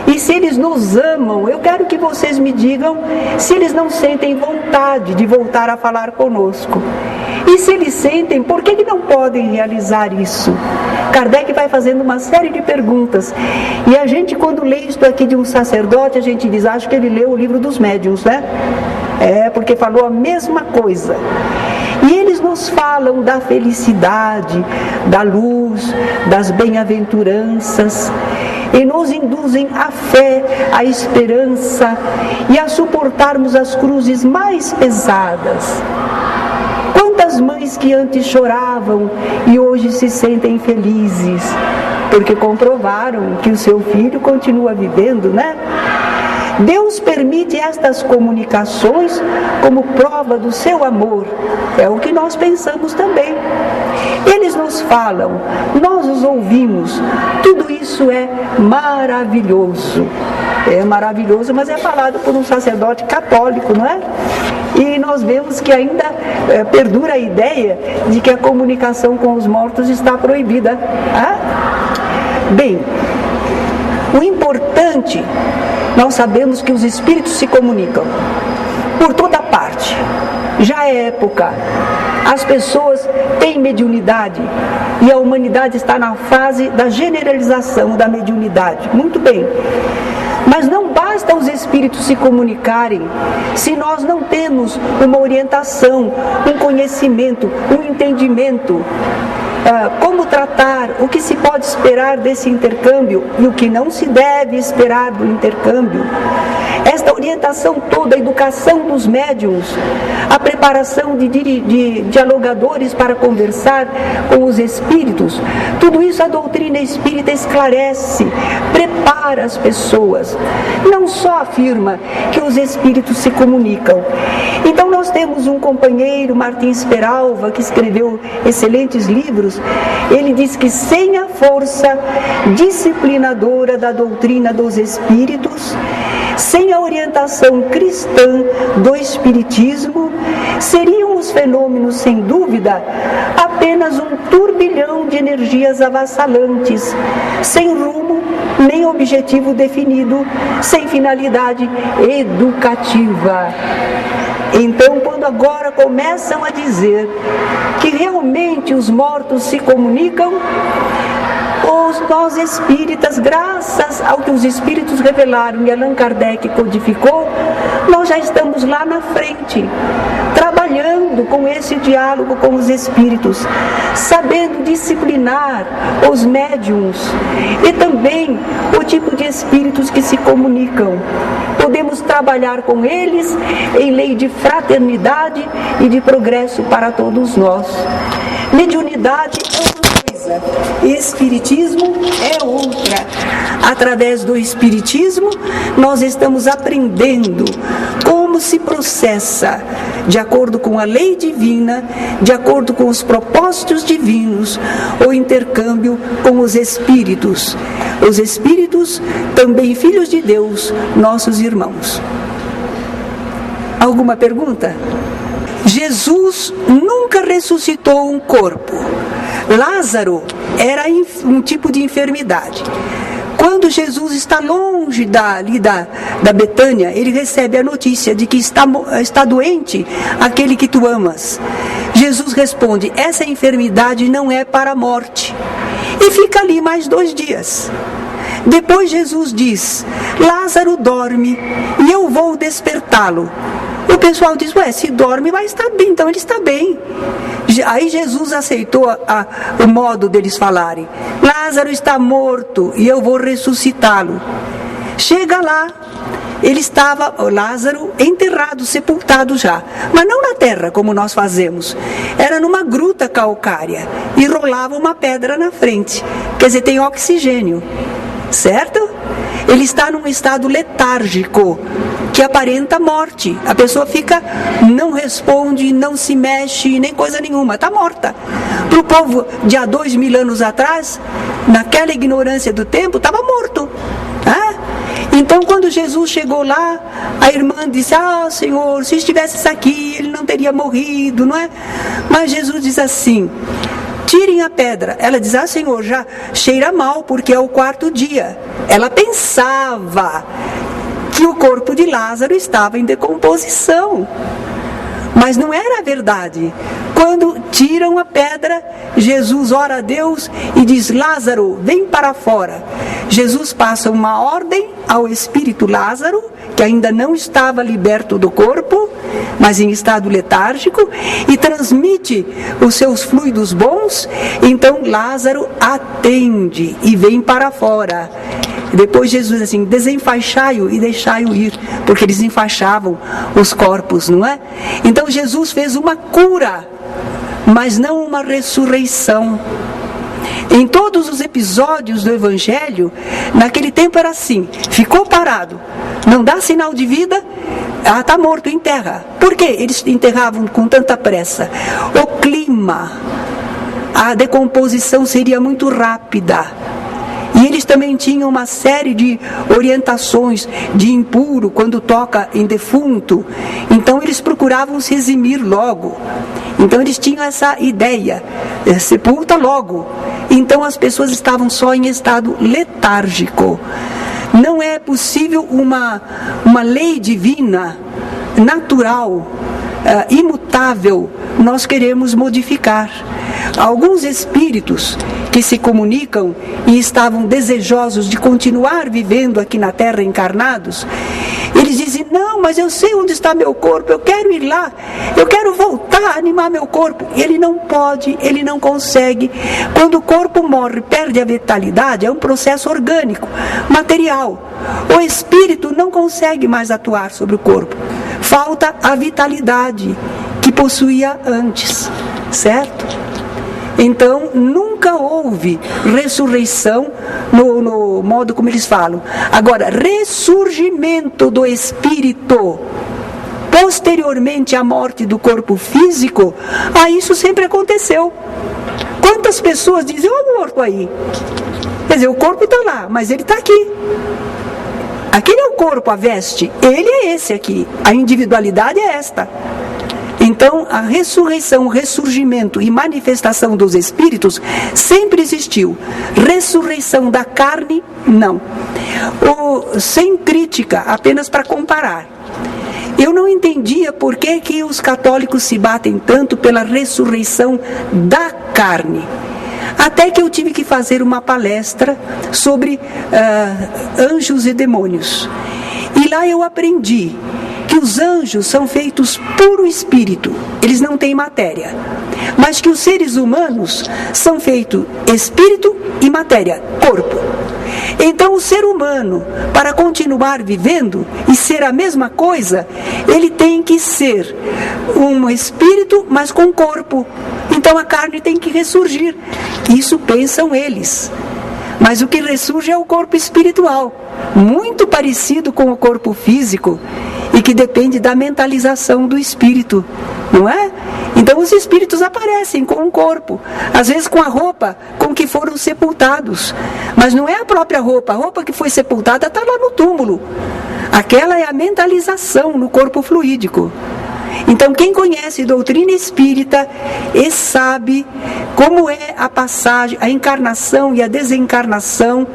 e se eles nos amam, eu quero que vocês me digam se eles não sentem vontade de voltar a falar conosco. E se eles sentem, por que não podem realizar isso? Kardec vai fazendo uma série de perguntas. E a gente, quando lê isso aqui de um sacerdote, a gente diz, acho que ele leu O Livro dos Médiuns, né? Porque falou a mesma coisa. E eles nos falam da felicidade, da luz, das bem-aventuranças, e nos induzem à fé, à esperança e a suportarmos as cruzes mais pesadas. Quantas mães que antes choravam e hoje se sentem felizes, porque comprovaram que o seu filho continua vivendo, né? Deus permite estas comunicações como prova do seu amor. É o que nós pensamos também. Eles nos falam, nós os ouvimos. Tudo isso é maravilhoso. É maravilhoso, mas é falado por um sacerdote católico, não é? E nós vemos que ainda perdura a ideia de que a comunicação com os mortos está proibida. Bem, o importante, nós sabemos que os espíritos se comunicam por toda parte. Já é época, as pessoas têm mediunidade e a humanidade está na fase da generalização da mediunidade. Muito bem. Mas não basta os espíritos se comunicarem se nós não temos uma orientação, um conhecimento, um entendimento. Como tratar, o que se pode esperar desse intercâmbio e o que não se deve esperar do intercâmbio. Esta orientação toda, a educação dos médiuns, a preparação de dialogadores para conversar com os espíritos, tudo isso a doutrina espírita esclarece, prepara as pessoas. Não só afirma que os espíritos se comunicam. Então nós temos um companheiro, Martins Peralva, que escreveu excelentes livros. Ele diz que sem a força disciplinadora da doutrina dos espíritos, sem a orientação cristã do Espiritismo, seriam os fenômenos, sem dúvida, apenas um turbilhão de energias avassalantes, sem rumo nem objetivo definido, sem finalidade educativa. Então, quando agora começam a dizer que realmente os mortos se comunicam, nós espíritas, graças ao que os espíritos revelaram e Allan Kardec codificou, nós já estamos lá na frente, trabalhando com esse diálogo com os espíritos, sabendo disciplinar os médiuns e também o tipo de espíritos que se comunicam. Podemos trabalhar com eles em lei de fraternidade e de progresso para todos nós. Mediunidade é uma coisa, espiritismo é outra. Através do espiritismo, nós estamos aprendendo como se processa, de acordo com a lei divina, de acordo com os propósitos divinos, o intercâmbio com os espíritos. Os espíritos, também filhos de Deus, nossos irmãos. Alguma pergunta? Jesus nunca ressuscitou um corpo. Lázaro era um tipo de enfermidade. Quando Jesus está longe da Betânia, ele recebe a notícia de que está doente aquele que tu amas. Jesus responde: essa enfermidade não é para a morte. E fica ali mais 2 dias. Depois Jesus diz: Lázaro dorme e eu vou despertá-lo. O pessoal diz: ué, se dorme vai estar bem, então ele está bem. Aí Jesus aceitou o modo deles falarem: Lázaro está morto e eu vou ressuscitá-lo. Chega lá, ele estava, Lázaro, enterrado, sepultado já, mas não na terra como nós fazemos, era numa gruta calcária e rolava uma pedra na frente, quer dizer, tem oxigênio, certo? Ele está num estado letárgico, que aparenta morte. A pessoa fica, não responde, não se mexe, nem coisa nenhuma, está morta. Para o povo de há 2000 anos atrás, naquela ignorância do tempo, estava morto. Então, quando Jesus chegou lá, a irmã disse: Senhor, se estivesse aqui, ele não teria morrido, não é? Mas Jesus diz assim: tirem a pedra. Ela diz: Senhor, já cheira mal, porque é o 4º dia. Ela pensava que o corpo de Lázaro estava em decomposição, mas não era a verdade. Quando tiram a pedra, Jesus ora a Deus e diz: Lázaro, vem para fora. Jesus passa uma ordem ao espírito Lázaro, que ainda não estava liberto do corpo, mas em estado letárgico, e transmite os seus fluidos bons. Então Lázaro atende e vem para fora. Depois Jesus diz assim: desenfaixai-o e deixai-o ir, porque eles enfaixavam os corpos, não é? Então Jesus fez uma cura, mas não uma ressurreição. Em todos os episódios do Evangelho, naquele tempo era assim: ficou parado, não dá sinal de vida, está morto, enterra. Por que eles enterravam com tanta pressa? O clima, a decomposição seria muito rápida. E eles também tinham uma série de orientações de impuro quando toca em defunto. Então eles procuravam se eximir logo. Então eles tinham essa ideia: sepulta logo. Então as pessoas estavam só em estado letárgico. Não é possível uma lei divina, natural, imutável, nós queremos modificar. Alguns espíritos que se comunicam e estavam desejosos de continuar vivendo aqui na Terra encarnados, eles dizem: não, mas eu sei onde está meu corpo, eu quero ir lá, eu quero voltar a animar meu corpo. Ele não pode, ele não consegue. Quando o corpo morre, perde a vitalidade, é um processo orgânico, material. O espírito não consegue mais atuar sobre o corpo. Falta a vitalidade que possuía antes, certo? Então, nunca houve ressurreição no modo como eles falam. Agora, ressurgimento do espírito posteriormente à morte do corpo físico, isso sempre aconteceu. Quantas pessoas dizem: o morto aí? Quer dizer, o corpo está lá, mas ele está aqui. Aquele é o corpo, a veste. Ele é esse aqui. A individualidade é esta. Então, a ressurreição, o ressurgimento e manifestação dos espíritos sempre existiu. Ressurreição da carne, não. Sem crítica, apenas para comparar. Eu não entendia por que os católicos se batem tanto pela ressurreição da carne. Até que eu tive que fazer uma palestra sobre anjos e demônios. E lá eu aprendi que os anjos são feitos puro espírito, eles não têm matéria. Mas que os seres humanos são feitos espírito e matéria, corpo. Então o ser humano, para continuar vivendo e ser a mesma coisa, ele tem que ser um espírito, mas com corpo. Então a carne tem que ressurgir. Isso pensam eles. Mas o que ressurge é o corpo espiritual, muito parecido com o corpo físico, e que depende da mentalização do espírito, não é? Então os espíritos aparecem com o corpo, às vezes com a roupa com que foram sepultados, mas não é a própria roupa, a roupa que foi sepultada está lá no túmulo. Aquela é a mentalização no corpo fluídico. Então quem conhece doutrina espírita e sabe como é a passagem, a encarnação e a desencarnação,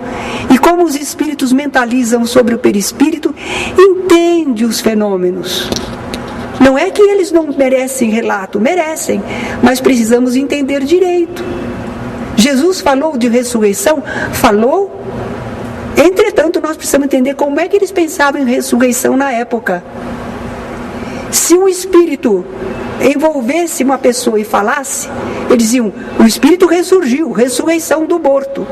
e como os espíritos mentalizam sobre o perispírito, entende os fenômenos. Não é que eles não merecem relato, merecem, mas precisamos entender direito. Jesus falou de ressurreição? Falou. Entretanto, nós precisamos entender como é que eles pensavam em ressurreição na época. Se um espírito envolvesse uma pessoa e falasse, eles diziam, o espírito ressurgiu, ressurreição do morto.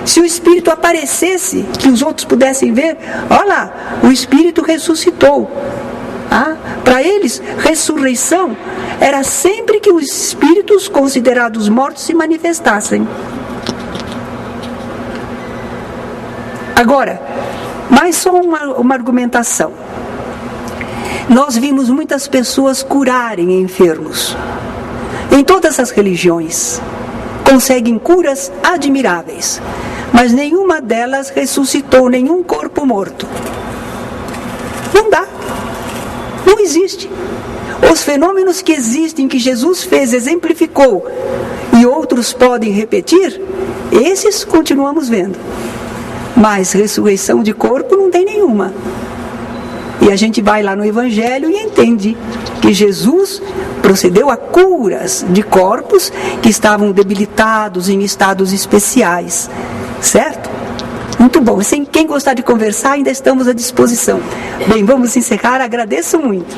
Se o espírito aparecesse, que os outros pudessem ver, olha lá, o espírito ressuscitou. Para eles, ressurreição era sempre que os espíritos considerados mortos se manifestassem. Agora, mais só uma argumentação. Nós vimos muitas pessoas curarem enfermos. Em todas as religiões, conseguem curas admiráveis, mas nenhuma delas ressuscitou nenhum corpo morto. Não dá. Não existe. Os fenômenos que existem, que Jesus fez, exemplificou, e outros podem repetir, esses continuamos vendo. Mas ressurreição de corpo não tem nenhuma. E a gente vai lá no Evangelho e entende que Jesus procedeu a curas de corpos que estavam debilitados em estados especiais. Certo? Muito bom. Quem gostar de conversar, ainda estamos à disposição. Bem, vamos encerrar. Agradeço muito.